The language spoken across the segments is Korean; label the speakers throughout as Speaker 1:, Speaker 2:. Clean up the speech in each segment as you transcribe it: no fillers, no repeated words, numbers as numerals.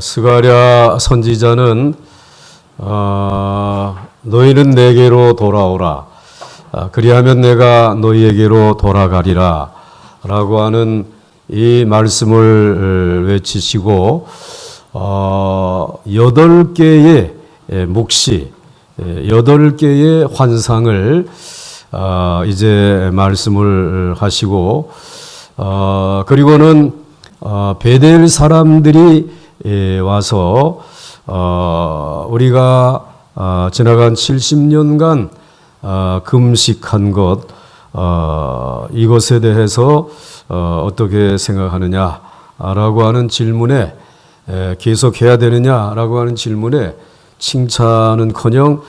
Speaker 1: 스가랴 선지자는 너희는 내게로 돌아오라. 그리하면 내가 너희에게로 돌아가리라. 라고 하는 이 말씀을 외치시고 8개의 묵시, 8개의 환상을 이제 말씀을 하시고 그리고는 베델 사람들이 와서 우리가 지나간 70년간 금식한 것 이것에 대해서 어떻게 생각하느냐라고 하는 질문에 계속해야 되느냐라고 하는 질문에 칭찬은커녕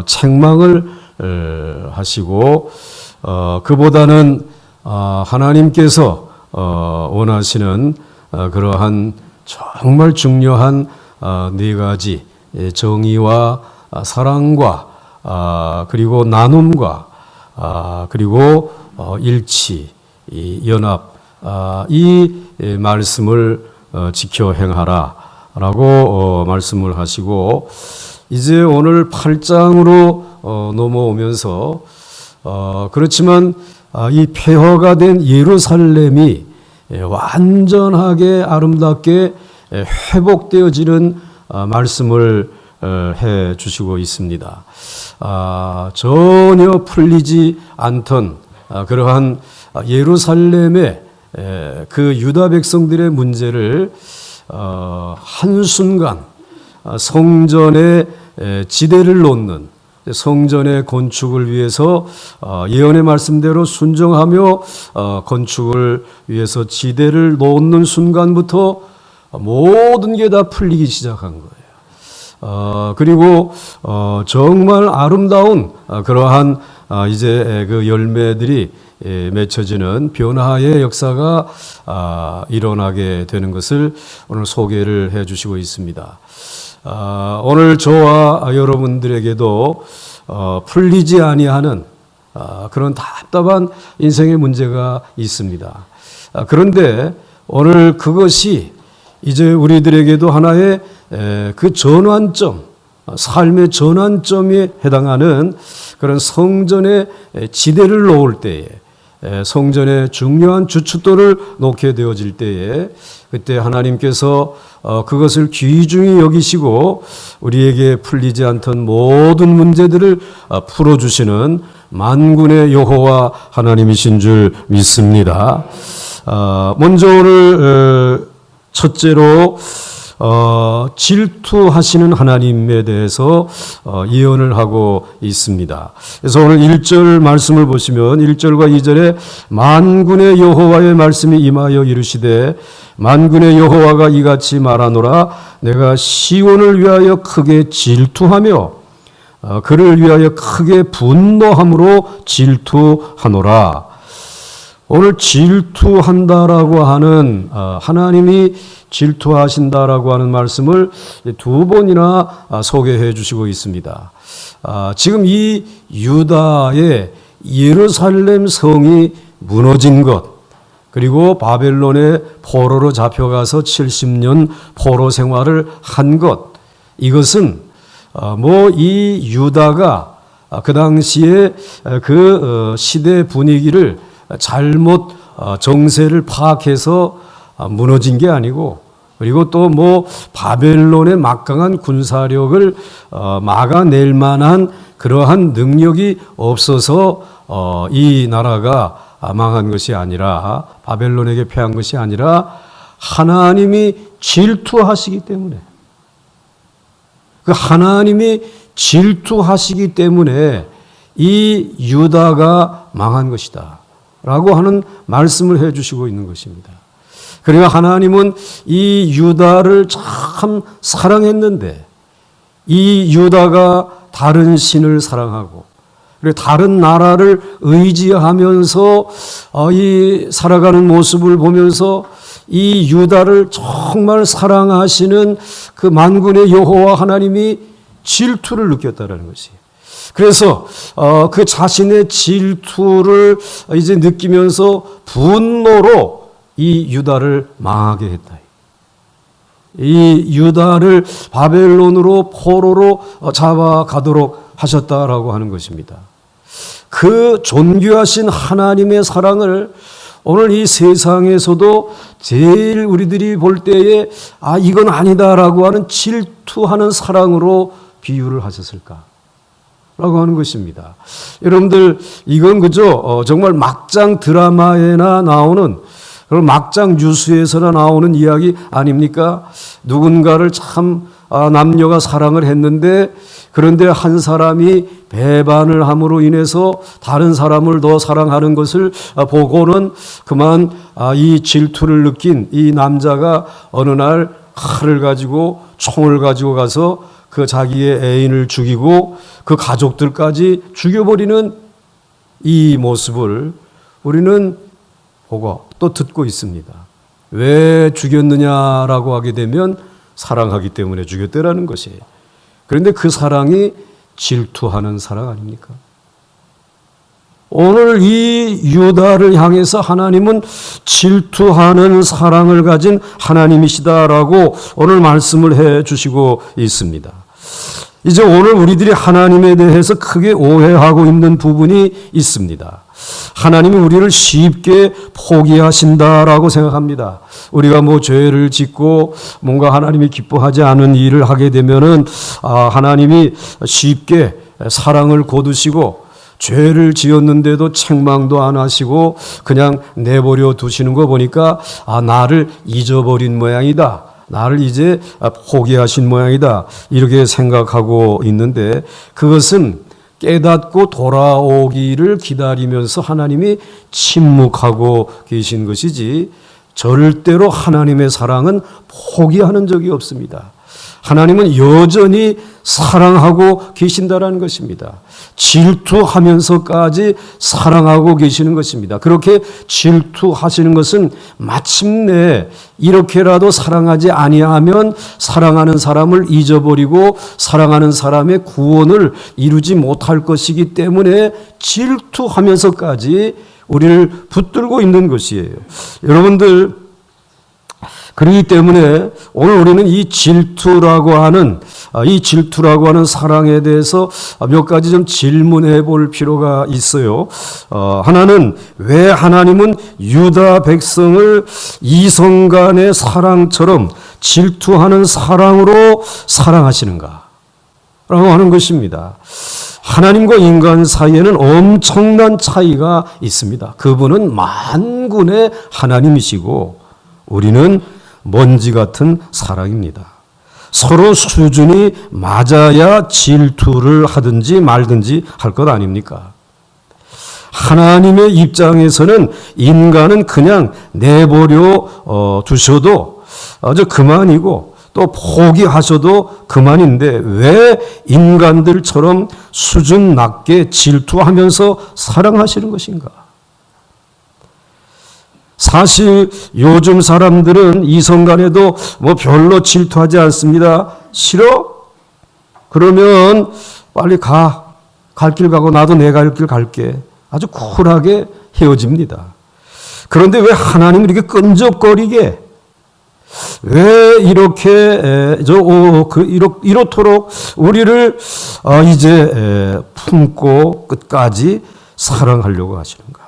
Speaker 1: 책망을 하시고 그보다는 하나님께서 원하시는 그러한 정말 중요한 네 가지 정의와 사랑과 그리고 나눔과 그리고 일치, 연합 이 말씀을 지켜 행하라라고 말씀을 하시고 이제 오늘 8장으로 넘어오면서 그렇지만 이 폐허가 된 예루살렘이 완전하게 아름답게 회복되어지는 말씀을 해 주시고 있습니다. 전혀 풀리지 않던 그러한 예루살렘의 그 유다 백성들의 문제를 한순간 성전의 지대를 놓는 성전의 건축을 위해서 예언의 말씀대로 순종하며 건축을 위해서 지대를 놓는 순간부터 모든 게 다 풀리기 시작한 거예요. 그리고 정말 아름다운 그러한 이제 그 열매들이 맺혀지는 변화의 역사가 일어나게 되는 것을 오늘 소개를 해 주시고 있습니다. 오늘 저와 여러분들에게도 풀리지 아니하는 그런 답답한 인생의 문제가 있습니다. 그런데 오늘 그것이 이제 우리들에게도 하나의 그 전환점, 삶의 전환점에 해당하는 그런 성전의 지대를 놓을 때에 성전의 중요한 주춧돌을 놓게 되어질 때에 그때 하나님께서 그것을 귀중히 여기시고 우리에게 풀리지 않던 모든 문제들을 풀어주시는 만군의 여호와 하나님이신 줄 믿습니다. 먼저 오늘 첫째로 질투하시는 하나님에 대해서 예언을 하고 있습니다. 그래서 오늘 1절 말씀을 보시면 1절과 2절에 만군의 여호와의 말씀이 임하여 이르시되 만군의 여호와가 이같이 말하노라 내가 시온을 위하여 크게 질투하며 그를 위하여 크게 분노함으로 질투하노라. 오늘 질투한다라고 하는 하나님이 질투하신다라고 하는 말씀을 2번이나 소개해 주시고 있습니다. 지금 이 유다의 예루살렘 성이 무너진 것 그리고 바벨론의 포로로 잡혀가서 70년 포로 생활을 한 것 이것은 이 유다가 그 당시에 그 시대 분위기를 잘못 정세를 파악해서 무너진 게 아니고 그리고 또 바벨론의 막강한 군사력을 막아낼 만한 그러한 능력이 없어서 이 나라가 망한 것이 아니라 바벨론에게 패한 것이 아니라 하나님이 질투하시기 때문에 그 하나님이 질투하시기 때문에 이 유다가 망한 것이다 라고 하는 말씀을 해 주시고 있는 것입니다. 그러니까 하나님은 이 유다를 참 사랑했는데 이 유다가 다른 신을 사랑하고 그리고 다른 나라를 의지하면서 이 살아가는 모습을 보면서 이 유다를 정말 사랑하시는 그 만군의 여호와 하나님이 질투를 느꼈다라는 것이에요. 그래서 그 자신의 질투를 이제 느끼면서 분노로 이 유다를 망하게 했다. 이 유다를 바벨론으로 포로로 잡아가도록 하셨다라고 하는 것입니다. 그 존귀하신 하나님의 사랑을 오늘 이 세상에서도 제일 우리들이 볼 때에 이건 아니다라고 하는 질투하는 사랑으로 비유를 하셨을까? 라고 하는 것입니다. 여러분들 이건 그저 정말 막장 드라마에나 나오는 그런 막장 뉴스에서나 나오는 이야기 아닙니까? 누군가를 참 남녀가 사랑을 했는데 그런데 한 사람이 배반을 함으로 인해서 다른 사람을 더 사랑하는 것을 보고는 그만 이 질투를 느낀 이 남자가 어느 날 칼을 가지고 총을 가지고 가서 그 자기의 애인을 죽이고 그 가족들까지 죽여버리는 이 모습을 우리는 보고 또 듣고 있습니다. 왜 죽였느냐라고 하게 되면 사랑하기 때문에 죽였다라는 것이에요. 그런데 그 사랑이 질투하는 사랑 아닙니까? 오늘 이 유다를 향해서 하나님은 질투하는 사랑을 가진 하나님이시다라고 오늘 말씀을 해 주시고 있습니다. 이제 오늘 우리들이 하나님에 대해서 크게 오해하고 있는 부분이 있습니다. 하나님이 우리를 쉽게 포기하신다라고 생각합니다. 우리가 죄를 짓고 뭔가 하나님이 기뻐하지 않은 일을 하게 되면은 하나님이 쉽게 사랑을 거두시고 죄를 지었는데도 책망도 안 하시고 그냥 내버려 두시는 거 보니까 나를 잊어버린 모양이다. 나를 이제 포기하신 모양이다. 이렇게 생각하고 있는데 그것은 깨닫고 돌아오기를 기다리면서 하나님이 침묵하고 계신 것이지 절대로 하나님의 사랑은 포기하는 적이 없습니다. 하나님은 여전히 사랑하고 계신다라는 것입니다. 질투하면서까지 사랑하고 계시는 것입니다. 그렇게 질투하시는 것은 마침내 이렇게라도 사랑하지 아니하면 사랑하는 사람을 잊어버리고 사랑하는 사람의 구원을 이루지 못할 것이기 때문에 질투하면서까지 우리를 붙들고 있는 것이에요. 여러분들 그렇기 때문에 오늘 우리는 이 질투라고 하는 사랑에 대해서 몇 가지 좀 질문해 볼 필요가 있어요. 하나는 왜 하나님은 유다 백성을 이성 간의 사랑처럼 질투하는 사랑으로 사랑하시는가? 라고 하는 것입니다. 하나님과 인간 사이에는 엄청난 차이가 있습니다. 그분은 만군의 하나님이시고 우리는 먼지 같은 사랑입니다. 서로 수준이 맞아야 질투를 하든지 말든지 할 것 아닙니까? 하나님의 입장에서는 인간은 그냥 내버려 두셔도 그만이고 또 포기하셔도 그만인데 왜 인간들처럼 수준 낮게 질투하면서 사랑하시는 것인가? 사실 요즘 사람들은 이성 간에도 별로 질투하지 않습니다. 싫어? 그러면 빨리 가. 갈 길 가고 나도 내 갈 길 갈게. 아주 쿨하게 헤어집니다. 그런데 왜 하나님이 이렇게 끈적거리게 왜 이렇게 이렇도록 우리를 이제 품고 끝까지 사랑하려고 하시는가?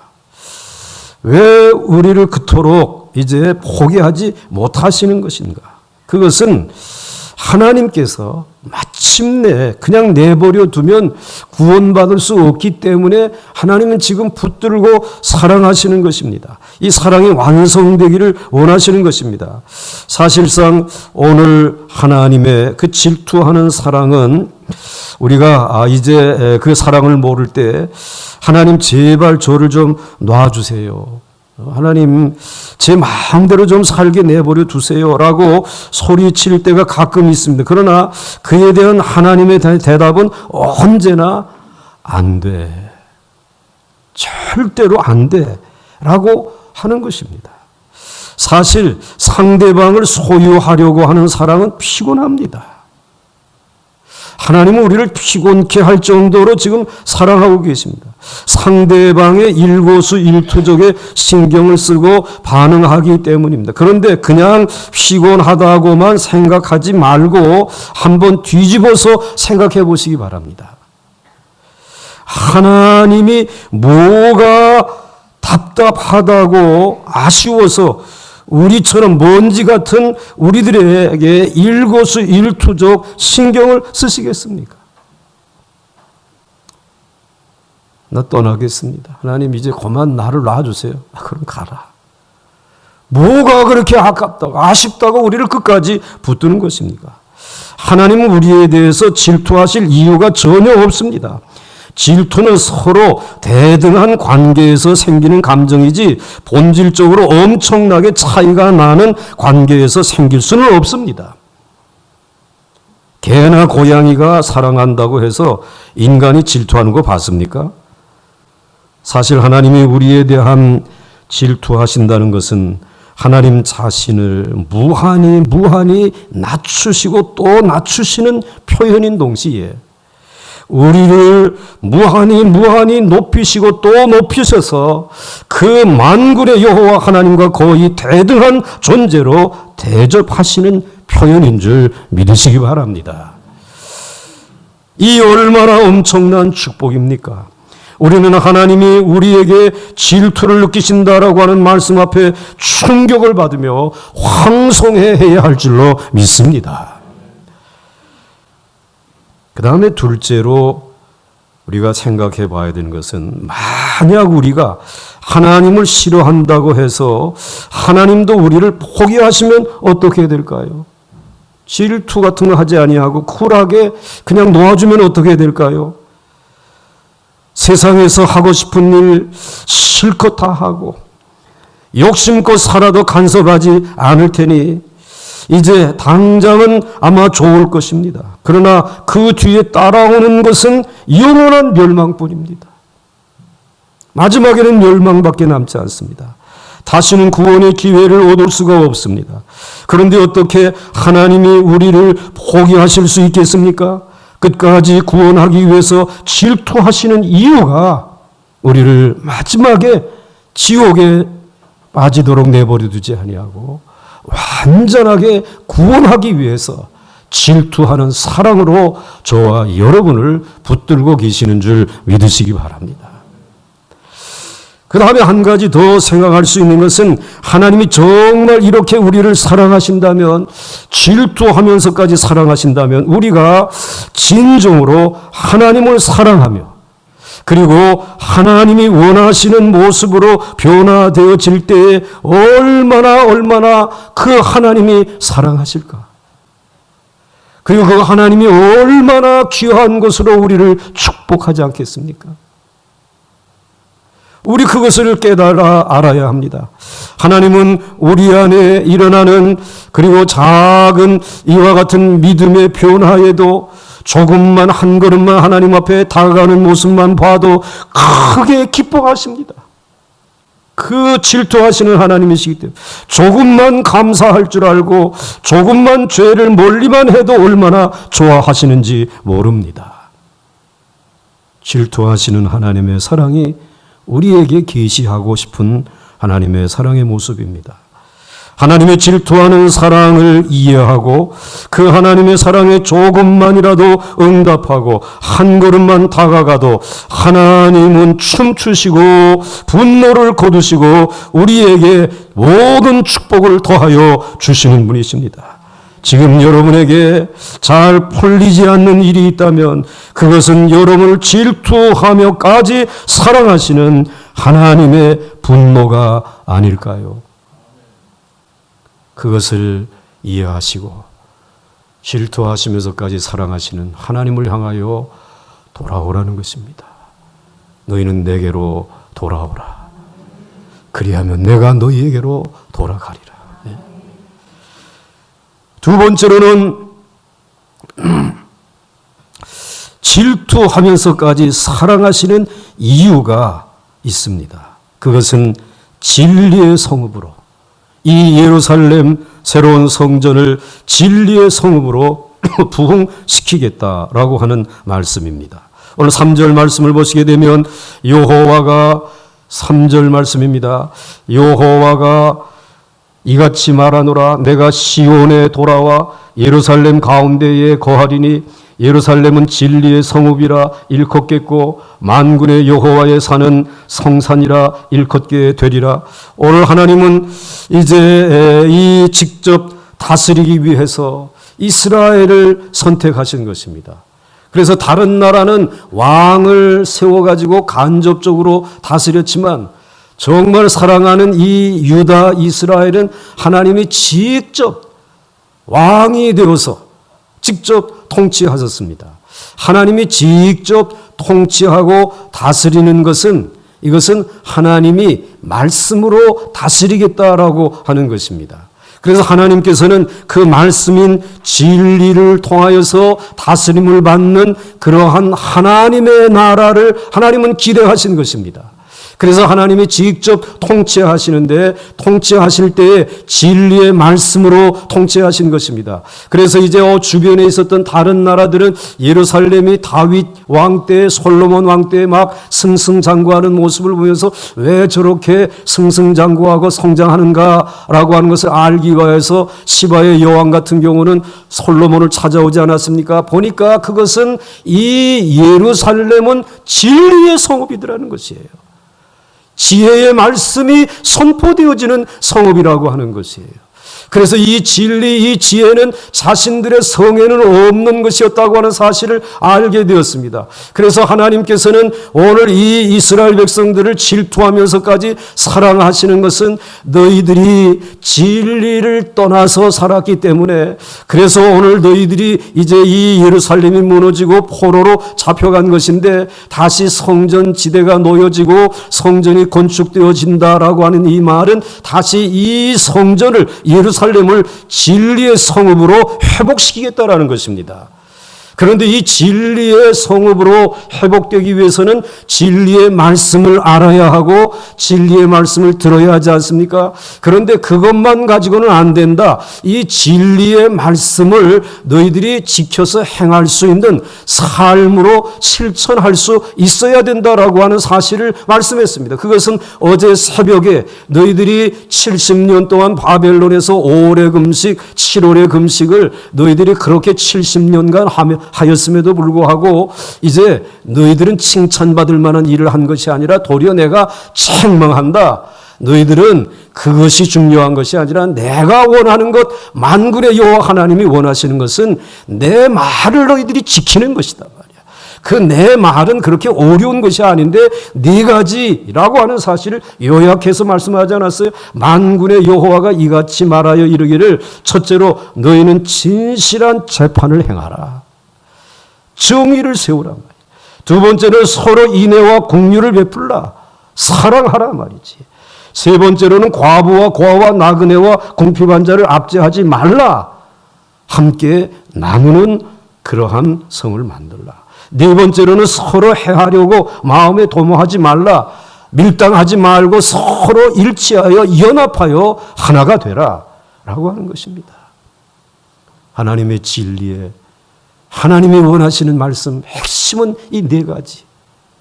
Speaker 1: 왜 우리를 그토록 이제 포기하지 못하시는 것인가? 그것은 하나님께서 마침내 그냥 내버려 두면 구원받을 수 없기 때문에 하나님은 지금 붙들고 사랑하시는 것입니다. 이 사랑이 완성되기를 원하시는 것입니다. 사실상 오늘 하나님의 그 질투하는 사랑은 우리가 이제 그 사랑을 모를 때 하나님 제발 저를 좀 놔주세요. 하나님 제 마음대로 좀 살게 내버려 두세요라고 소리칠 때가 가끔 있습니다. 그러나 그에 대한 하나님의 대답은 언제나 안 돼. 절대로 안 돼. 라고 하는 것입니다. 사실 상대방을 소유하려고 하는 사랑은 피곤합니다. 하나님은 우리를 피곤케 할 정도로 지금 사랑하고 계십니다. 상대방의 일거수일투족에 신경을 쓰고 반응하기 때문입니다. 그런데 그냥 피곤하다고만 생각하지 말고 한번 뒤집어서 생각해 보시기 바랍니다. 하나님이 뭐가 답답하다고 아쉬워서 우리처럼 먼지 같은 우리들에게 일거수일투족 신경을 쓰시겠습니까? 나 떠나겠습니다. 하나님 이제 그만 나를 놔주세요. 그럼 가라. 뭐가 그렇게 아깝다고 아쉽다고 우리를 끝까지 붙드는 것입니까? 하나님은 우리에 대해서 질투하실 이유가 전혀 없습니다. 질투는 서로 대등한 관계에서 생기는 감정이지 본질적으로 엄청나게 차이가 나는 관계에서 생길 수는 없습니다. 개나 고양이가 사랑한다고 해서 인간이 질투하는 거 봤습니까? 사실 하나님이 우리에 대한 질투하신다는 것은 하나님 자신을 무한히 낮추시고 또 낮추시는 표현인 동시에 우리를 무한히 높이시고 또 높이셔서 그 만군의 여호와 하나님과 거의 대등한 존재로 대접하시는 표현인 줄 믿으시기 바랍니다. 이 얼마나 엄청난 축복입니까? 우리는 하나님이 우리에게 질투를 느끼신다라고 하는 말씀 앞에 충격을 받으며 황송해야 할 줄로 믿습니다. 그 다음에 둘째로 우리가 생각해 봐야 되는 것은 만약 우리가 하나님을 싫어한다고 해서 하나님도 우리를 포기하시면 어떻게 될까요? 질투 같은 거 하지 아니하고 쿨하게 그냥 놓아주면 어떻게 될까요? 세상에서 하고 싶은 일 실컷 다 하고 욕심껏 살아도 간섭하지 않을 테니 이제 당장은 아마 좋을 것입니다. 그러나 그 뒤에 따라오는 것은 영원한 멸망뿐입니다. 마지막에는 멸망밖에 남지 않습니다. 다시는 구원의 기회를 얻을 수가 없습니다. 그런데 어떻게 하나님이 우리를 포기하실 수 있겠습니까? 끝까지 구원하기 위해서 질투하시는 이유가 우리를 마지막에 지옥에 빠지도록 내버려 두지 아니하고 완전하게 구원하기 위해서 질투하는 사랑으로 저와 여러분을 붙들고 계시는 줄 믿으시기 바랍니다. 그 다음에 한 가지 더 생각할 수 있는 것은 하나님이 정말 이렇게 우리를 사랑하신다면, 질투하면서까지 사랑하신다면 우리가 진정으로 하나님을 사랑하며 그리고 하나님이 원하시는 모습으로 변화되어질 때에 얼마나 그 하나님이 사랑하실까? 그리고 그 하나님이 얼마나 귀한 것으로 우리를 축복하지 않겠습니까? 우리 그것을 깨달아 알아야 합니다. 하나님은 우리 안에 일어나는 그리고 작은 이와 같은 믿음의 변화에도 조금만 한 걸음만 하나님 앞에 다가가는 모습만 봐도 크게 기뻐하십니다. 그 질투하시는 하나님이시기 때문에 조금만 감사할 줄 알고 조금만 죄를 멀리만 해도 얼마나 좋아하시는지 모릅니다. 질투하시는 하나님의 사랑이 우리에게 계시하고 싶은 하나님의 사랑의 모습입니다. 하나님의 질투하는 사랑을 이해하고 그 하나님의 사랑에 조금만이라도 응답하고 한 걸음만 다가가도 하나님은 춤추시고 분노를 거두시고 우리에게 모든 축복을 더하여 주시는 분이십니다. 지금 여러분에게 잘 풀리지 않는 일이 있다면 그것은 여러분을 질투하며까지 사랑하시는 하나님의 분노가 아닐까요? 그것을 이해하시고 질투하시면서까지 사랑하시는 하나님을 향하여 돌아오라는 것입니다. 너희는 내게로 돌아오라. 그리하면 내가 너희에게로 돌아가리라. 두 번째로는 질투하면서까지 사랑하시는 이유가 있습니다. 그것은 진리의 성읍으로, 이 예루살렘 새로운 성전을 진리의 성읍으로 부흥시키겠다라고 하는 말씀입니다. 오늘 3절 말씀을 보시게 되면 여호와가 3절 말씀입니다. 여호와가 이같이 말하노라. 내가 시온에 돌아와 예루살렘 가운데에 거하리니 예루살렘은 진리의 성읍이라 일컫겠고 만군의 여호와의 산은 성산이라 일컫게 되리라. 오늘 하나님은 이제 이 직접 다스리기 위해서 이스라엘을 선택하신 것입니다. 그래서 다른 나라는 왕을 세워가지고 간접적으로 다스렸지만 정말 사랑하는 이 유다 이스라엘은 하나님이 직접 왕이 되어서 직접 통치하셨습니다. 하나님이 직접 통치하고 다스리는 것은 이것은 하나님이 말씀으로 다스리겠다라고 하는 것입니다. 그래서 하나님께서는 그 말씀인 진리를 통하여서 다스림을 받는 그러한 하나님의 나라를 하나님은 기대하신 것입니다. 그래서 하나님이 직접 통치하시는데 통치하실 때에 진리의 말씀으로 통치하신 것입니다. 그래서 이제 주변에 있었던 다른 나라들은 예루살렘이 다윗 왕 때, 솔로몬 왕 때 막 승승장구하는 모습을 보면서 왜 저렇게 승승장구하고 성장하는가라고 하는 것을 알기 위해서 시바의 여왕 같은 경우는 솔로몬을 찾아오지 않았습니까? 보니까 그것은 이 예루살렘은 진리의 성읍이더라는 것이에요. 지혜의 말씀이 선포되어지는 성읍이라고 하는 것이에요. 그래서 이 진리, 이 지혜는 자신들의 성에는 없는 것이었다고 하는 사실을 알게 되었습니다. 그래서 하나님께서는 오늘 이 이스라엘 백성들을 질투하면서까지 사랑하시는 것은 너희들이 진리를 떠나서 살았기 때문에 그래서 오늘 너희들이 이제 이 예루살렘이 무너지고 포로로 잡혀간 것인데 다시 성전 지대가 놓여지고 성전이 건축되어진다라고 하는 이 말은 다시 이 성전을 예루살렘을 진리의 성읍으로 회복시키겠다라는 것입니다. 그런데 이 진리의 성읍으로 회복되기 위해서는 진리의 말씀을 알아야 하고 진리의 말씀을 들어야 하지 않습니까? 그런데 그것만 가지고는 안 된다. 이 진리의 말씀을 너희들이 지켜서 행할 수 있는 삶으로 실천할 수 있어야 된다라고 하는 사실을 말씀했습니다. 그것은 어제 새벽에 너희들이 70년 동안 바벨론에서 5월의 금식, 7월의 금식을 너희들이 그렇게 70년간 하였음에도 불구하고 이제 너희들은 칭찬받을 만한 일을 한 것이 아니라 도리어 내가 책망한다. 너희들은 그것이 중요한 것이 아니라 내가 원하는 것, 만군의 여호와 하나님이 원하시는 것은 내 말을 너희들이 지키는 것이다 말이야. 그 내 말은 그렇게 어려운 것이 아닌데 네 가지라고 하는 사실을 요약해서 말씀하지 않았어요? 만군의 여호와가 이같이 말하여 이르기를 첫째로 너희는 진실한 재판을 행하라. 정의를 세우라 말이야. 두 번째는 서로 인애와 공유를 베풀라. 사랑하라 말이지. 세 번째로는 과부와 고아와 나그네와 궁핍한 자를 압제하지 말라. 함께 나누는 그러한 성을 만들라. 네 번째로는 서로 해하려고 마음에 도모하지 말라. 밀당하지 말고 서로 일치하여 연합하여 하나가 되라. 라고 하는 것입니다. 하나님의 진리에 하나님이 원하시는 말씀 핵심은 이 네 가지.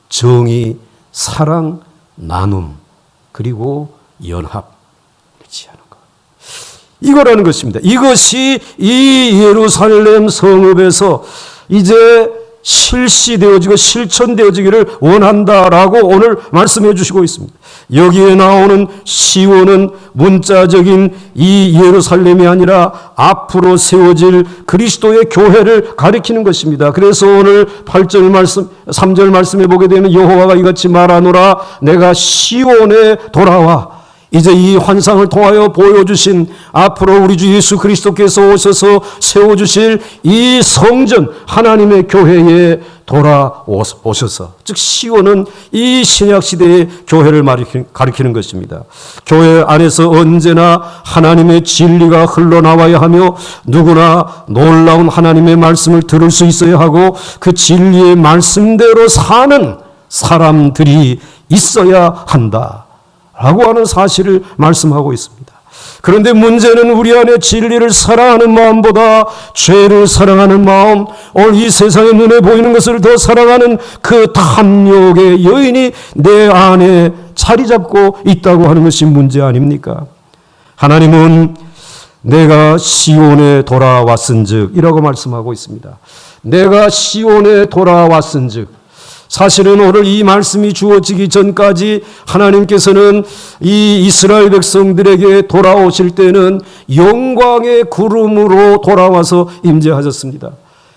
Speaker 1: 정의, 사랑, 나눔, 그리고 연합. 그렇지 않은 것. 이거라는 것입니다. 이것이 이 예루살렘 성읍에서 이제 실시되어지고 실천되어지기를 원한다라고 오늘 말씀해 주시고 있습니다. 여기에 나오는 시온은 문자적인 이 예루살렘이 아니라 앞으로 세워질 그리스도의 교회를 가리키는 것입니다. 그래서 오늘 8절 말씀, 3절 말씀에 보게 되면 여호와가 이같이 말하노라. 내가 시온에 돌아와 이제 이 환상을 통하여 보여주신 앞으로 우리 주 예수 그리스도께서 오셔서 세워주실 이 성전 하나님의 교회에 돌아오셔서, 즉 시온은 이 신약시대의 교회를 가리키는 것입니다. 교회 안에서 언제나 하나님의 진리가 흘러나와야 하며 누구나 놀라운 하나님의 말씀을 들을 수 있어야 하고 그 진리의 말씀대로 사는 사람들이 있어야 한다 라고 하는 사실을 말씀하고 있습니다. 그런데 문제는 우리 안에 진리를 사랑하는 마음보다 죄를 사랑하는 마음, 오늘 이 세상의 눈에 보이는 것을 더 사랑하는 그 탐욕의 여인이 내 안에 자리 잡고 있다고 하는 것이 문제 아닙니까? 하나님은 내가 시온에 돌아왔은즉 이라고 말씀하고 있습니다. 내가 시온에 돌아왔은즉, 사실은 오늘 이 말씀이 주어지기 전까지 하나님께서는 이 이스라엘 백성들에게 돌아오실 때는 영광의 구름으로 돌아와서 임재하셨습니다.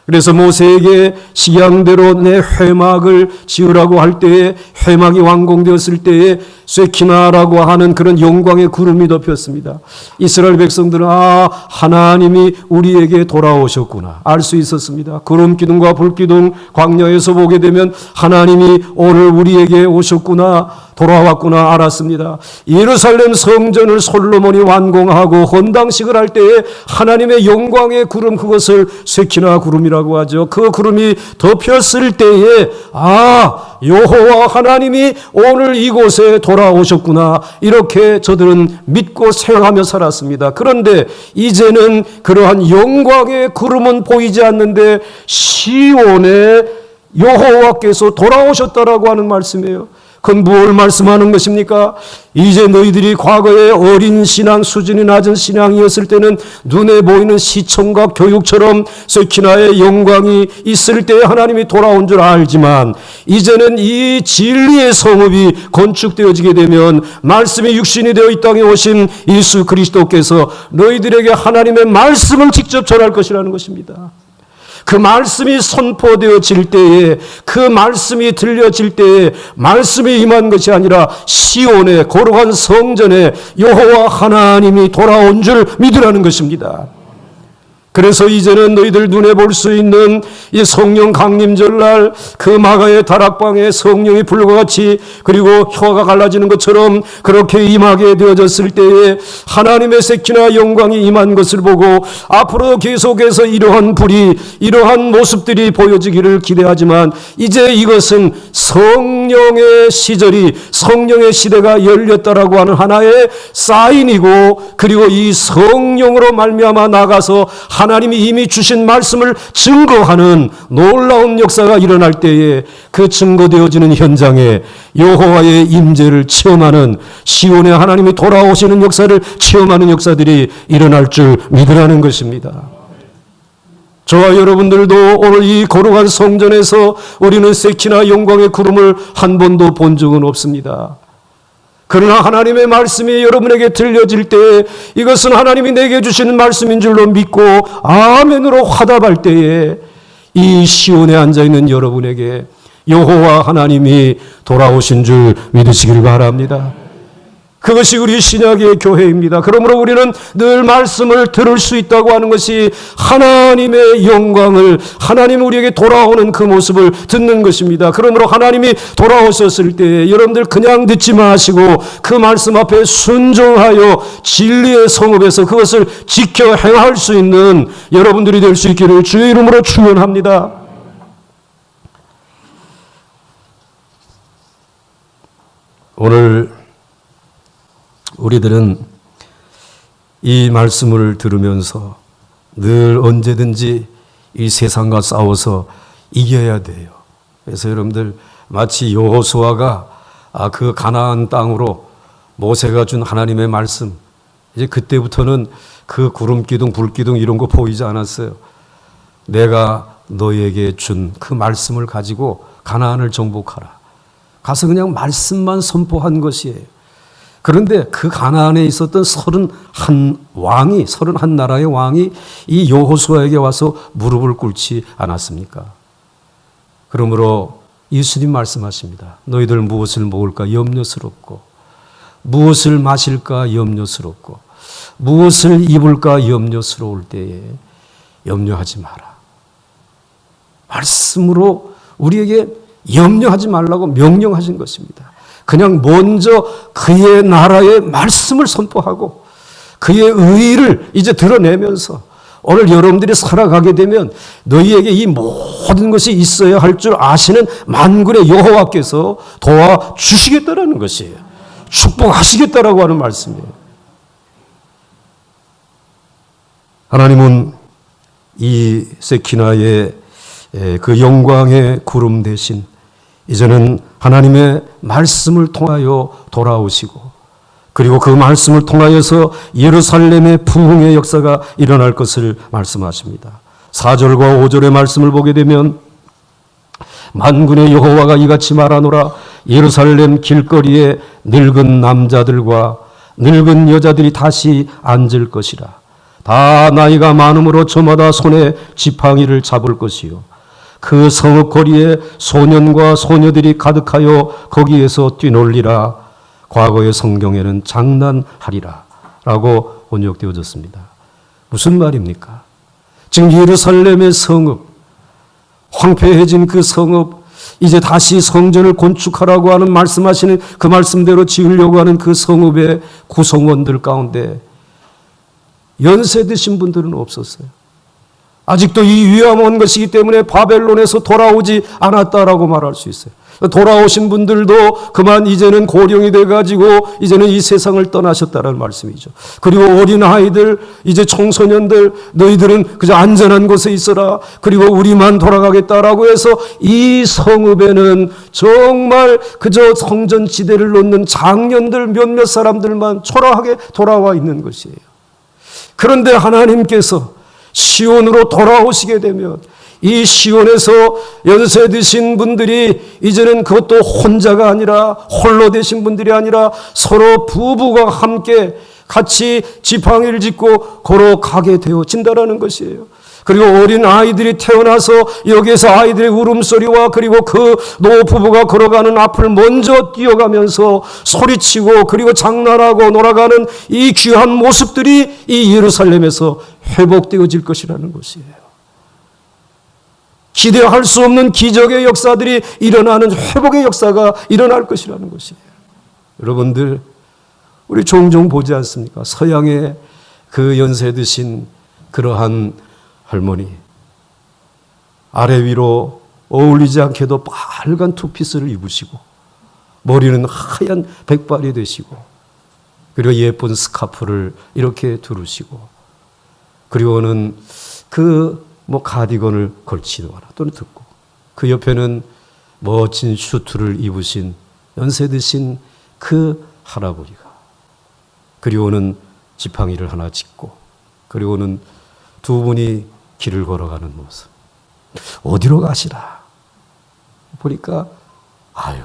Speaker 1: 그래서 모세에게 식양대로 내 회막을 지으라고 할 때에, 회막이 완공되었을 때에 쇠키나라고 하는 그런 영광의 구름이 덮였습니다. 이스라엘 백성들은 하나님이 우리에게 돌아오셨구나 알 수 있었습니다. 구름 기둥과 불 기둥 광야에서 보게 되면 하나님이 오늘 우리에게 오셨구나, 돌아왔구나 알았습니다. 예루살렘 성전을 솔로몬이 완공하고 헌당식을 할 때에 하나님의 영광의 구름, 그것을 쇠키나 구름이라고 하죠. 그 구름이 덮였을 때에 여호와 하나님이 오늘 이곳에 돌아오셨구나, 이렇게 저들은 믿고 생각하며 살았습니다. 그런데 이제는 그러한 영광의 구름은 보이지 않는데 시온에 여호와께서 돌아오셨다라고 하는 말씀이에요. 그건 무엇을 말씀하는 것입니까? 이제 너희들이 과거에 어린 신앙, 수준이 낮은 신앙이었을 때는 눈에 보이는 시청각 교육처럼 쇠키나의 영광이 있을 때 하나님이 돌아온 줄 알지만, 이제는 이 진리의 성읍이 건축되어지게 되면 말씀이 육신이 되어 이 땅에 오신 예수 그리스도께서 너희들에게 하나님의 말씀을 직접 전할 것이라는 것입니다. 그 말씀이 선포되어질 때에, 그 말씀이 들려질 때에 말씀이 임한 것이 아니라 시온의 거룩한 성전에 여호와 하나님이 돌아온 줄 믿으라는 것입니다. 그래서 이제는 너희들 눈에 볼 수 있는 이 성령 강림절날 그 마가의 다락방에 성령이 불과 같이 그리고 혀가 갈라지는 것처럼 그렇게 임하게 되어졌을 때에 하나님의 쇠키나 영광이 임한 것을 보고 앞으로 계속해서 이러한 불이, 이러한 모습들이 보여지기를 기대하지만, 이제 이것은 성령의 시절이, 성령의 시대가 열렸다라고 하는 하나의 사인이고, 그리고 이 성령으로 말미암아 나가서 하나님이 이미 주신 말씀을 증거하는 놀라운 역사가 일어날 때에 그 증거되어지는 현장에 여호와의 임재를 체험하는, 시온에 하나님이 돌아오시는 역사를 체험하는 역사들이 일어날 줄 믿으라는 것입니다. 저와 여러분들도 오늘 이 거룩한 성전에서 우리는 쇠키나 영광의 구름을 한 번도 본 적은 없습니다. 그러나 하나님의 말씀이 여러분에게 들려질 때 이것은 하나님이 내게 주시는 말씀인 줄로 믿고 아멘으로 화답할 때에 이 시온에 앉아있는 여러분에게 여호와 하나님이 돌아오신 줄 믿으시길 바랍니다. 그것이 우리 신약의 교회입니다. 그러므로 우리는 늘 말씀을 들을 수 있다고 하는 것이 하나님의 영광을, 하나님 우리에게 돌아오는 그 모습을 듣는 것입니다. 그러므로 하나님이 돌아오셨을 때 여러분들 그냥 듣지 마시고 그 말씀 앞에 순종하여 진리의 성읍에서 그것을 지켜 행할 수 있는 여러분들이 될 수 있기를 주의 이름으로 축원합니다. 오늘 우리들은 이 말씀을 들으면서 늘 언제든지 이 세상과 싸워서 이겨야 돼요. 그래서 여러분들 마치 여호수아가 그 가나안 땅으로 모세가 준 하나님의 말씀, 이제 그때부터는 그 구름 기둥, 불 기둥 이런 거 보이지 않았어요. 내가 너에게 준 그 말씀을 가지고 가나안을 정복하라. 가서 그냥 말씀만 선포한 것이에요. 그런데 그 가나안에 있었던 31 나라의 왕이 이 여호수아에게 와서 무릎을 꿇지 않았습니까? 그러므로 예수님 말씀하십니다. 너희들 무엇을 먹을까 염려스럽고, 무엇을 마실까 염려스럽고, 무엇을 입을까 염려스러울 때에 염려하지 마라. 말씀으로 우리에게 염려하지 말라고 명령하신 것입니다. 그냥 먼저 그의 나라의 말씀을 선포하고 그의 의를 이제 드러내면서 오늘 여러분들이 살아가게 되면 너희에게 이 모든 것이 있어야 할 줄 아시는 만군의 여호와께서 도와주시겠다라는 것이에요. 축복하시겠다라고 하는 말씀이에요. 하나님은 이 세키나의 그 영광의 구름 대신 이제는 하나님의 말씀을 통하여 돌아오시고, 그리고 그 말씀을 통하여서 예루살렘의 부흥의 역사가 일어날 것을 말씀하십니다. 4절과 5절의 말씀을 보게 되면 만군의 여호와가 이같이 말하노라. 예루살렘 길거리에 늙은 남자들과 늙은 여자들이 다시 앉을 것이라. 다 나이가 많음으로 저마다 손에 지팡이를 잡을 것이요, 그 성읍 거리에 소년과 소녀들이 가득하여 거기에서 뛰놀리라. 과거의 성경에는 장난하리라 라고 번역되어졌습니다. 무슨 말입니까? 지금 예루살렘의 성읍, 황폐해진 그 성읍, 이제 다시 성전을 건축하라고 하는 말씀하시는 그 말씀대로 지으려고 하는 그 성읍의 구성원들 가운데 연세 드신 분들은 없었어요. 아직도 이 위험 온 것이기 때문에 바벨론에서 돌아오지 않았다라고 말할 수 있어요. 돌아오신 분들도 그만 이제는 고령이 돼가지고 이제는 이 세상을 떠나셨다는 말씀이죠. 그리고 어린아이들, 이제 청소년들, 너희들은 그저 안전한 곳에 있어라. 그리고 우리만 돌아가겠다라고 해서 이 성읍에는 정말 그저 성전지대를 놓는 장년들 몇몇 사람들만 초라하게 돌아와 있는 것이에요. 그런데 하나님께서 시온으로 돌아오시게 되면 이 시온에서 연세 드신 분들이 이제는 그것도 혼자가 아니라, 홀로 되신 분들이 아니라 서로 부부가 함께 같이 지팡이를 짚고 걸어가게 되어진다라는 것이에요. 그리고 어린 아이들이 태어나서 여기에서 아이들의 울음소리와 그리고 그 노부부가 걸어가는 앞을 먼저 뛰어가면서 소리치고 그리고 장난하고 놀아가는 이 귀한 모습들이 이 예루살렘에서 회복되어질 것이라는 것이에요. 기대할 수 없는 기적의 역사들이 일어나는, 회복의 역사가 일어날 것이라는 것이에요. 여러분들, 우리 종종 보지 않습니까? 서양의 그 연세 드신 그러한 할머니, 아래 위로 어울리지 않게도 빨간 투피스를 입으시고 머리는 하얀 백발이 되시고 그리고 예쁜 스카프를 이렇게 두르시고 그리고는 그 가디건을 걸치거나 또는 듣고 그 옆에는 멋진 슈트를 입으신 연세 드신 그 할아버지가, 그리고는 지팡이를 하나 짚고 그리고는 두 분이 길을 걸어가는 모습. 어디로 가시나 보니까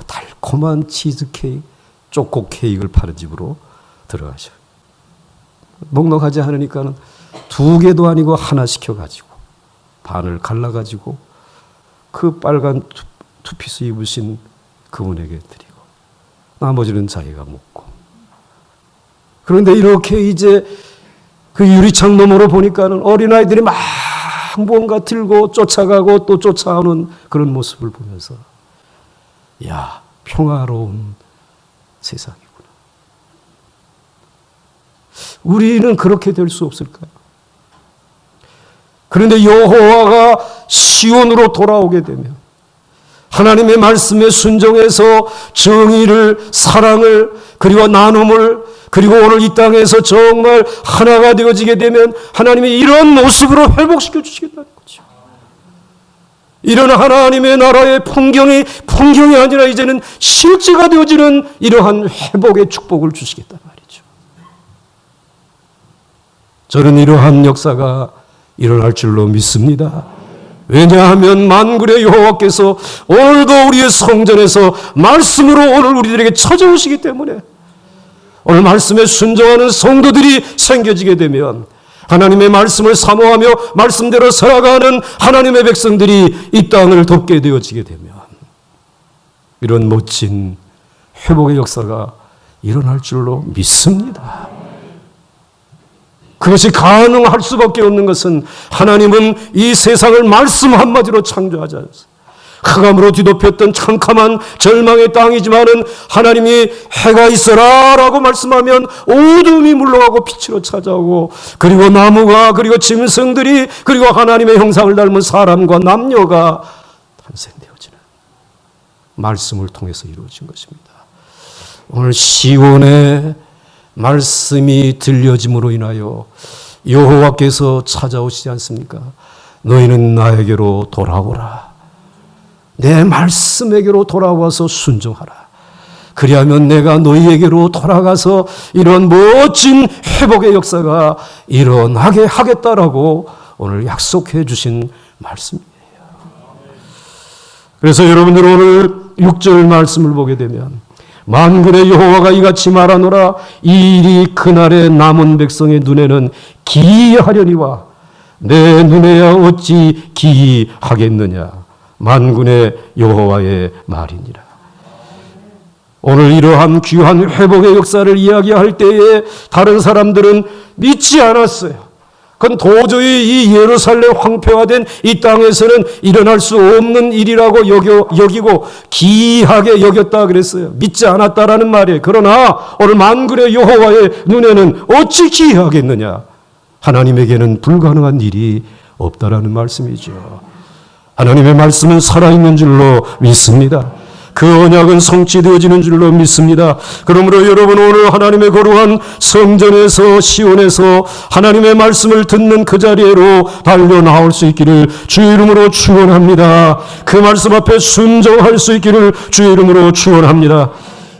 Speaker 1: 달콤한 치즈케이크, 초코 케이크를 파는 집으로 들어가셔요. 넉넉하지 않으니까는 두 개도 아니고 하나 시켜가지고 반을 갈라가지고 그 빨간 투피스 입으신 그분에게 드리고 나머지는 자기가 먹고. 그런데 이렇게 이제 그 유리창 너머로 보니까는 어린아이들이 막 무언가 들고 쫓아가고 또 쫓아오는 그런 모습을 보면서 야, 평화로운 세상이구나. 우리는 그렇게 될 수 없을까요? 그런데 여호와가 시온으로 돌아오게 되면 하나님의 말씀에 순종해서 정의를, 사랑을, 그리고 나눔을, 그리고 오늘 이 땅에서 정말 하나가 되어지게 되면 하나님이 이런 모습으로 회복시켜 주시겠다는 거죠. 이런 하나님의 나라의 풍경이 아니라 이제는 실제가 되어지는 이러한 회복의 축복을 주시겠단 말이죠. 저는 이러한 역사가 일어날 줄로 믿습니다. 왜냐하면 만군의 여호와께서 오늘도 우리의 성전에서 말씀으로 오늘 우리들에게 찾아오시기 때문에 오늘 말씀에 순종하는 성도들이 생겨지게 되면 하나님의 말씀을 사모하며 말씀대로 살아가는 하나님의 백성들이 이 땅을 돕게 되어지게 되면 이런 멋진 회복의 역사가 일어날 줄로 믿습니다. 그것이 가능할 수밖에 없는 것은 하나님은 이 세상을 말씀 한마디로 창조하지 않습니다. 흑암으로 뒤덮였던 캄캄한 절망의 땅이지만은 하나님이 해가 있어라 라고 말씀하면 어둠이 물러가고 빛으로 찾아오고 그리고 나무가 그리고 짐승들이 그리고 하나님의 형상을 닮은 사람과 남녀가 탄생되어지는 말씀을 통해서 이루어진 것입니다. 오늘 시온의 말씀이 들려짐으로 인하여 여호와께서 찾아오시지 않습니까? 너희는 나에게로 돌아오라. 내 말씀에게로 돌아와서 순종하라. 그리하면 내가 너희에게로 돌아가서 이런 멋진 회복의 역사가 일어나게 하겠다라고 오늘 약속해 주신 말씀이에요. 그래서 여러분들 오늘 6절 말씀을 보게 되면 만군의 여호와가 이같이 말하노라. 이 일이 그날의 남은 백성의 눈에는 기이하려니와 내 눈에야 어찌 기이하겠느냐. 만군의 여호와의 말이니라. 오늘 이러한 귀한 회복의 역사를 이야기할 때에 다른 사람들은 믿지 않았어요. 그건 도저히 이 예루살렘 황폐화된 이 땅에서는 일어날 수 없는 일이라고 여기고 기이하게 여겼다 그랬어요. 믿지 않았다라는 말이에요. 그러나 오늘 만군의 여호와의 눈에는 어찌 기이하겠느냐. 하나님에게는 불가능한 일이 없다라는 말씀이죠. 하나님의 말씀은 살아있는 줄로 믿습니다. 그 언약은 성취되어지는 줄로 믿습니다. 그러므로 여러분 오늘 하나님의 거룩한 성전에서 시온에서 하나님의 말씀을 듣는 그 자리로 달려 나올 수 있기를 주의 이름으로 축원합니다. 그 말씀 앞에 순종할 수 있기를 주의 이름으로 축원합니다.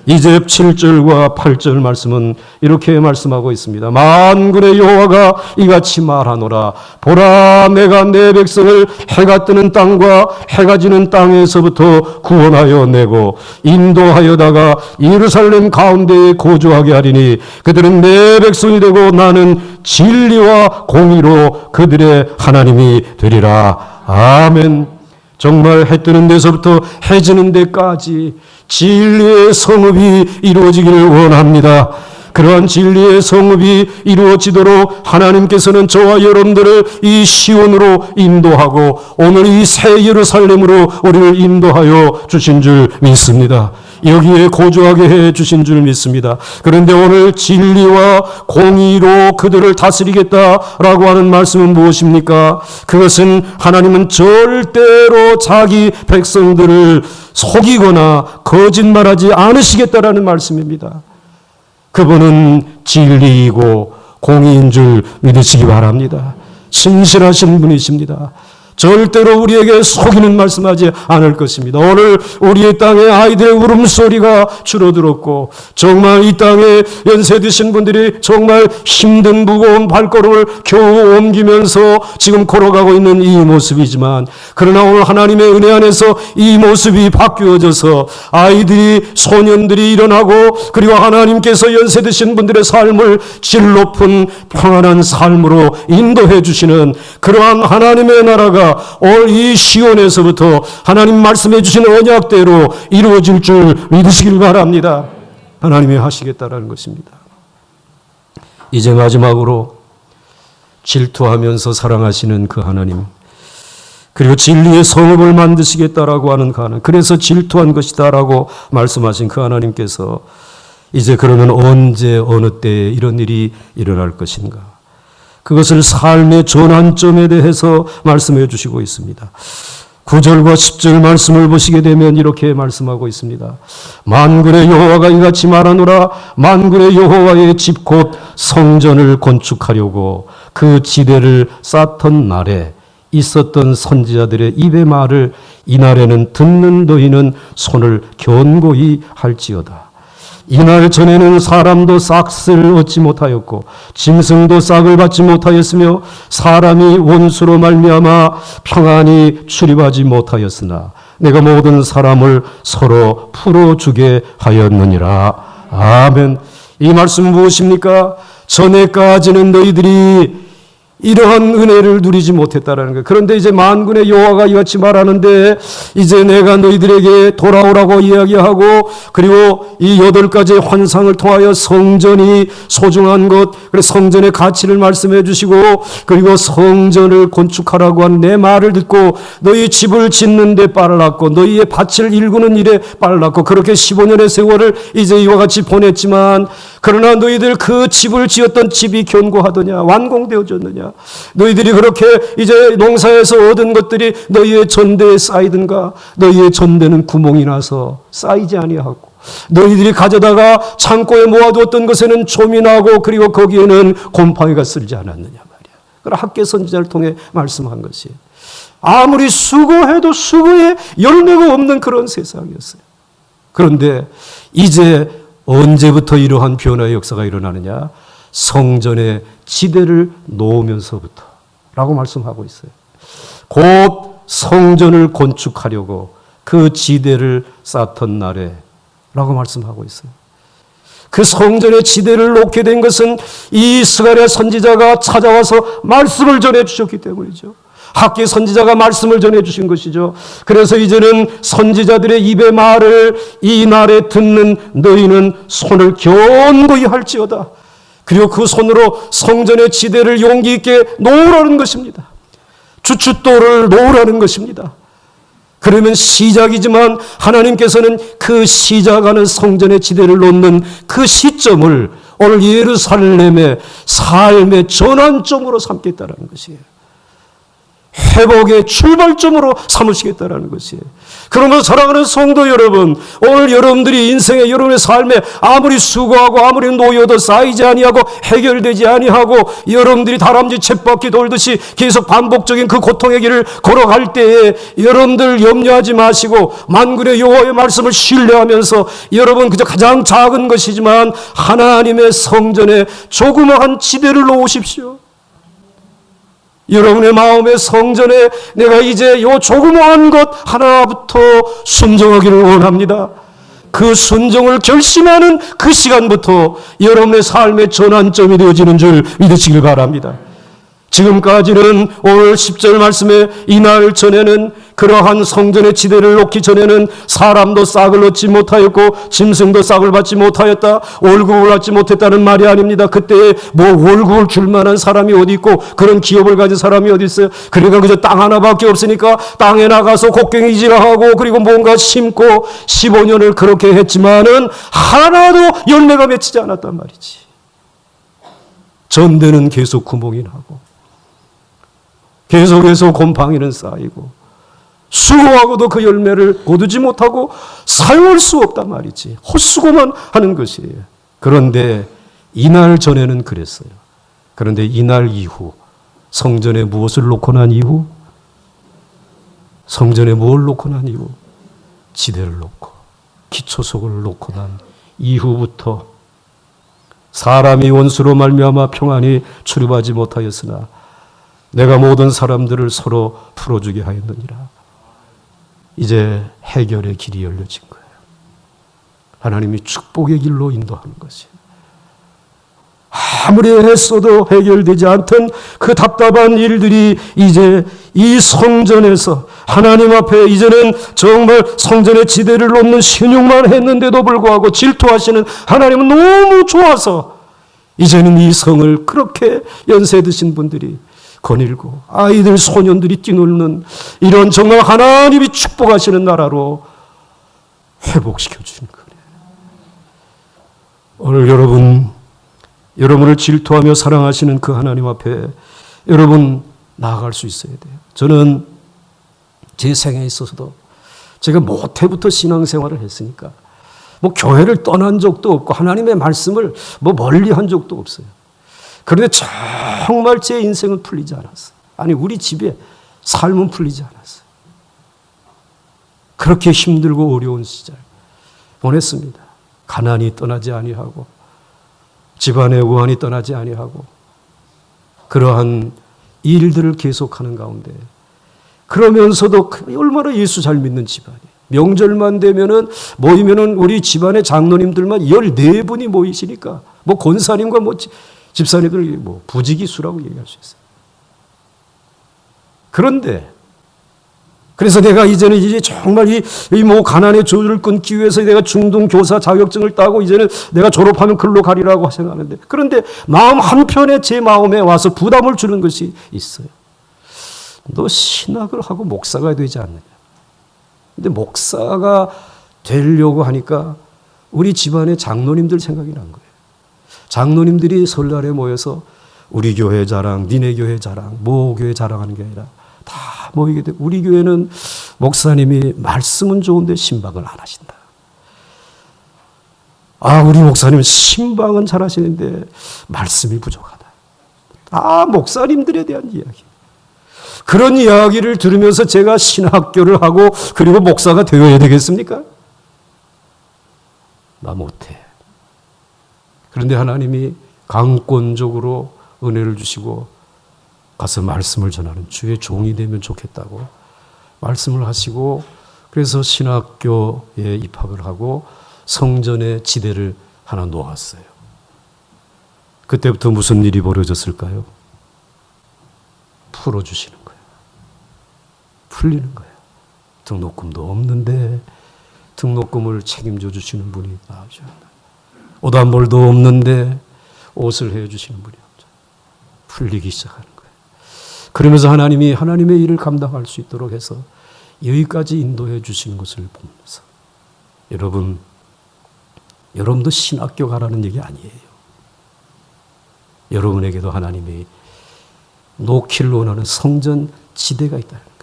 Speaker 1: 이제 7절과 8절 말씀은 이렇게 말씀하고 있습니다. 만군의 여호와가 이같이 말하노라. 보라, 내가 내 백성을 해가 뜨는 땅과 해가 지는 땅에서부터 구원하여 내고 인도하여다가 예루살렘 가운데에 거주하게 하리니 그들은 내 백성이 되고 나는 진리와 공의로 그들의 하나님이 되리라. 아멘. 정말 해 뜨는 데서부터 해 지는 데까지 진리의 성읍이 이루어지기를 원합니다. 그러한 진리의 성읍이 이루어지도록 하나님께서는 저와 여러분들을 이 시온으로 인도하고 오늘 이 새 예루살렘으로 우리를 인도하여 주신 줄 믿습니다. 여기에 거주하게 해 주신 줄 믿습니다. 그런데 오늘 진리와 공의로 그들을 다스리겠다라고 하는 말씀은 무엇입니까? 그것은 하나님은 절대로 자기 백성들을 속이거나 거짓말하지 않으시겠다라는 말씀입니다. 그분은 진리이고 공의인 줄 믿으시기 바랍니다. 신실하신 분이십니다. 절대로 우리에게 속이는 말씀하지 않을 것입니다. 오늘 우리의 땅에 아이들의 울음소리가 줄어들었고 정말 이 땅에 연세 드신 분들이 정말 힘든 무거운 발걸음을 겨우 옮기면서 지금 걸어가고 있는 이 모습이지만 그러나 오늘 하나님의 은혜 안에서 이 모습이 바뀌어져서 아이들이 소년들이 일어나고 그리고 하나님께서 연세 드신 분들의 삶을 질 높은 평안한 삶으로 인도해 주시는 그러한 하나님의 나라가 오늘 이 시온에서부터 하나님 말씀해 주신 언약대로 이루어질 줄 믿으시길 바랍니다. 하나님이 하시겠다라는 것입니다. 이제 마지막으로 질투하면서 사랑하시는 그 하나님, 그리고 진리의 성읍을 만드시겠다라고 하는 그 하나님, 그래서 질투한 것이다라고 말씀하신 그 하나님께서 이제 그러면 언제 어느 때에 이런 일이 일어날 것인가, 그것을 삶의 전환점에 대해서 말씀해 주시고 있습니다. 9절과 10절 말씀을 보시게 되면 이렇게 말씀하고 있습니다. 만군의 여호와가 이같이 말하노라. 만군의 여호와의 집 곧 성전을 건축하려고 그 지대를 쌓던 날에 있었던 선지자들의 입의 말을 이날에는 듣는 너희는 손을 견고히 할지어다. 이날 전에는 사람도 싹을 얻지 못하였고 짐승도 싹을 받지 못하였으며 사람이 원수로 말미암아 평안히 출입하지 못하였으나 내가 모든 사람을 서로 풀어주게 하였느니라. 아멘. 이 말씀은 무엇입니까? 전에까지는 너희들이 이러한 은혜를 누리지 못했다라는 거예요. 그런데 이제 만군의 여호와가 이같이 말하는데 이제 내가 너희들에게 돌아오라고 이야기하고 그리고 이 8가지의 환상을 통하여 성전이 소중한 것, 그래서 성전의 가치를 말씀해 주시고 그리고 성전을 건축하라고 한 내 말을 듣고 너희 집을 짓는 데 빨랐고 너희의 밭을 일구는 일에 빨랐고 그렇게 15년의 세월을 이제 이와 같이 보냈지만 그러나 너희들 그 집을 지었던 집이 견고하더냐, 완공되어졌느냐, 너희들이 그렇게 이제 농사에서 얻은 것들이 너희의 전대에 쌓이든가, 너희의 전대는 구멍이 나서 쌓이지 아니하고 너희들이 가져다가 창고에 모아두었던 것에는 좀이 나고 그리고 거기에는 곰팡이가 쓸지 않았느냐 말이에요. 학계 선지자를 통해 말씀한 것이 아무리 수고해도 수고에 열매가 없는 그런 세상이었어요. 그런데 이제 언제부터 이러한 변화의 역사가 일어나느냐? 성전의 지대를 놓으면서부터 라고 말씀하고 있어요. 곧 성전을 건축하려고 그 지대를 쌓던 날에 라고 말씀하고 있어요. 그 성전의 지대를 놓게 된 것은 이 스가랴 선지자가 찾아와서 말씀을 전해주셨기 때문이죠. 학계 선지자가 말씀을 전해주신 것이죠. 그래서 이제는 선지자들의 입의 말을 이 날에 듣는 너희는 손을 견고히 할지어다. 그리고 그 손으로 성전의 지대를 용기 있게 놓으라는 것입니다. 주춧돌을 놓으라는 것입니다. 그러면 시작이지만 하나님께서는 그 시작하는 성전의 지대를 놓는 그 시점을 오늘 예루살렘의 삶의 전환점으로 삼겠다는 것이에요. 회복의 출발점으로 삼으시겠다는 것이에요. 그러면 사랑하는 성도 여러분, 오늘 여러분들이 인생의 여러분의 삶에 아무리 수고하고 아무리 노여도 쌓이지 아니하고 해결되지 아니하고 여러분들이 다람쥐 쳇바퀴 돌듯이 계속 반복적인 그 고통의 길을 걸어갈 때에 여러분들 염려하지 마시고 만군의 여호와의 말씀을 신뢰하면서 여러분 그저 가장 작은 것이지만 하나님의 성전에 조그마한 지대를 놓으십시오. 여러분의 마음의 성전에 내가 이제 요 조그마한 것 하나부터 순종하기를 원합니다. 그 순종을 결심하는 그 시간부터 여러분의 삶의 전환점이 되어지는 줄 믿으시길 바랍니다. 지금까지는 오늘 10절 말씀에 이날 전에는 그러한 성전의 지대를 놓기 전에는 사람도 싹을 얻지 못하였고 짐승도 싹을 받지 못하였다. 월급을 받지 못했다는 말이 아닙니다. 그때에 뭐 월급을 줄 만한 사람이 어디 있고 그런 기업을 가진 사람이 어디 있어요. 그러니까 그저 땅 하나밖에 없으니까 땅에 나가서 곡괭이질하고 그리고 뭔가 심고 15년을 그렇게 했지만은 하나도 열매가 맺히지 않았단 말이지. 전대는 계속 구멍이 나고 계속해서 곰팡이는 쌓이고 수고하고도 그 열매를 거두지 못하고 사용할 수 없단 말이지. 헛수고만 하는 것이에요. 그런데 이날 전에는 그랬어요. 그런데 이날 이후 성전에 무엇을 놓고 난 이후 성전에 뭘 놓고 난 이후 지대를 놓고 기초석을 놓고 난 이후부터 사람이 원수로 말미암아 평안히 출입하지 못하였으나 내가 모든 사람들을 서로 풀어주게 하였느니라. 이제 해결의 길이 열려진 거예요. 하나님이 축복의 길로 인도하는 것이에요. 아무리 했어도 해결되지 않던 그 답답한 일들이 이제 이 성전에서 하나님 앞에 이제는 정말 성전의 지대를 놓는 신용만 했는데도 불구하고 질투하시는 하나님은 너무 좋아서 이제는 이 성을 그렇게 연세 드신 분들이 거닐고 아이들 소년들이 뛰놀는 이런 정말 하나님이 축복하시는 나라로 회복시켜 주는 거예요. 오늘 여러분을 질투하며 사랑하시는 그 하나님 앞에 여러분 나아갈 수 있어야 돼요. 저는 제 생에 있어서도 제가 모태부터 신앙생활을 했으니까 뭐 교회를 떠난 적도 없고 하나님의 말씀을 뭐 멀리 한 적도 없어요. 그런데 정말 제 인생은 풀리지 않았어요. 아니 우리 집에 삶은 풀리지 않았어요. 그렇게 힘들고 어려운 시절 보냈습니다. 가난이 떠나지 아니하고 집안의 우환이 떠나지 아니하고 그러한 일들을 계속하는 가운데 그러면서도 얼마나 예수 잘 믿는 집안이에요. 명절만 되면은 모이면은 우리 집안의 장로님들만 14분이 모이시니까 뭐 권사님과 뭐 집사님들 뭐 부지기수라고 얘기할 수 있어요. 그런데 그래서 내가 이제는 이제 정말 이 뭐 가난의 조를 끊기 위해서 내가 중등 교사 자격증을 따고 이제는 내가 졸업하면 글로 가리라고 생각하는데 그런데 마음 한편에 제 마음에 와서 부담을 주는 것이 있어요. 너 신학을 하고 목사가 되지 않느냐. 근데 목사가 되려고 하니까 우리 집안의 장로님들 생각이 난 거예요. 장로님들이 설날에 모여서 우리 교회 자랑, 니네 교회 자랑, 모 교회 자랑하는 게 아니라 다 모이게 되고 우리 교회는 목사님이 말씀은 좋은데 신방을 안 하신다. 아, 우리 목사님은 신방은 잘 하시는데 말씀이 부족하다. 다 목사님들에 대한 이야기. 그런 이야기를 들으면서 제가 신학교를 하고 그리고 목사가 되어야 되겠습니까? 나 못해. 그런데 하나님이 강권적으로 은혜를 주시고 가서 말씀을 전하는 주의 종이 되면 좋겠다고 말씀을 하시고, 그래서 신학교에 입학을 하고 성전의 지대를 하나 놓았어요. 그때부터 무슨 일이 벌어졌을까요? 풀어주시는 거예요. 풀리는 거예요. 등록금도 없는데 등록금을 책임져 주시는 분이 나오죠. 옷 한 벌도 없는데 옷을 해주시는 분이 없죠. 풀리기 시작하는 거예요. 그러면서 하나님이 하나님의 일을 감당할 수 있도록 해서 여기까지 인도해 주시는 것을 보면서, 여러분도 신학교 가라는 얘기 아니에요. 여러분에게도 하나님이 놓기를 원하는 성전 지대가 있다는 거예요.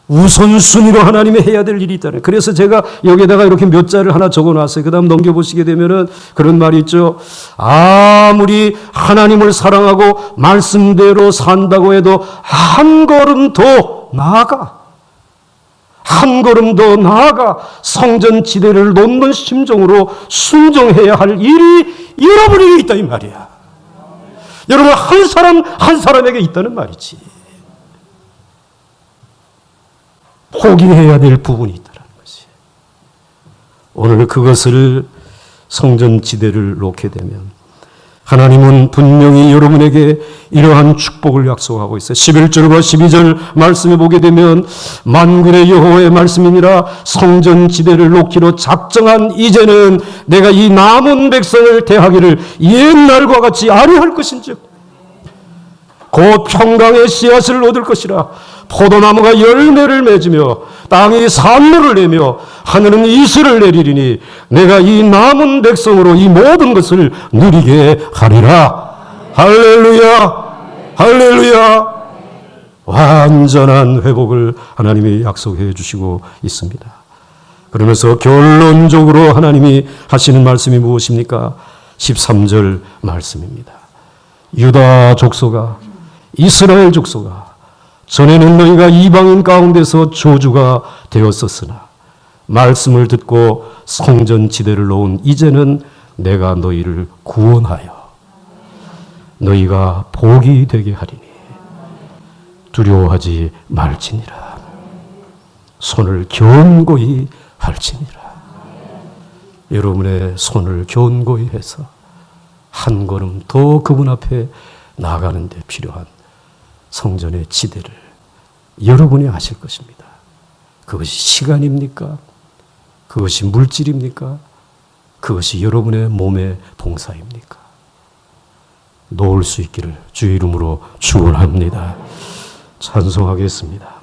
Speaker 1: 우선순위로 하나님이 해야 될 일이 있다는 거예요. 그래서 제가 여기에다가 이렇게 몇 자를 하나 적어놨어요. 그 다음 넘겨보시게 되면은 그런 말이 있죠. 아무리 하나님을 사랑하고 말씀대로 산다고 해도 한 걸음 더 나아가 성전 지대를 놓는 심정으로 순종해야 할 일이 여러분에게 있다 이 말이야. 여러분 한 사람에게 있다는 말이지. 포기해야 될 부분이 있다는 것이. 오늘 그것을 성전 지대를 놓게 되면 하나님은 분명히 여러분에게 이러한 축복을 약속하고 있어요. 11절과 12절 말씀에 보게 되면 만군의 여호와의 말씀이니라 성전 지대를 놓기로 작정한 이제는 내가 이 남은 백성을 대하기를 옛날과 같이 아니할 것인즉 곧 평강의 씨앗을 얻을 것이라. 포도나무가 열매를 맺으며 땅이 산물을 내며 하늘은 이슬을 내리리니 내가 이 남은 백성으로 이 모든 것을 누리게 하리라. 할렐루야, 할렐루야. 완전한 회복을 하나님이 약속해 주시고 있습니다. 그러면서 결론적으로 하나님이 하시는 말씀이 무엇입니까? 13절 말씀입니다. 유다 족속아, 이스라엘 족속아, 전에는 너희가 이방인 가운데서 저주가 되었었으나 말씀을 듣고 성전 지대를 놓은 이제는 내가 너희를 구원하여 너희가 복이 되게 하리니 두려워하지 말지니라. 손을 견고히 할지니라. 여러분의 손을 견고히 해서 한 걸음 더 그분 앞에 나아가는 데 필요한 성전의 지대를 여러분이 하실 것입니다. 그것이 시간입니까? 그것이 물질입니까? 그것이 여러분의 몸의 봉사입니까? 놓을 수 있기를 주의 이름으로 축원합니다. 찬송하겠습니다.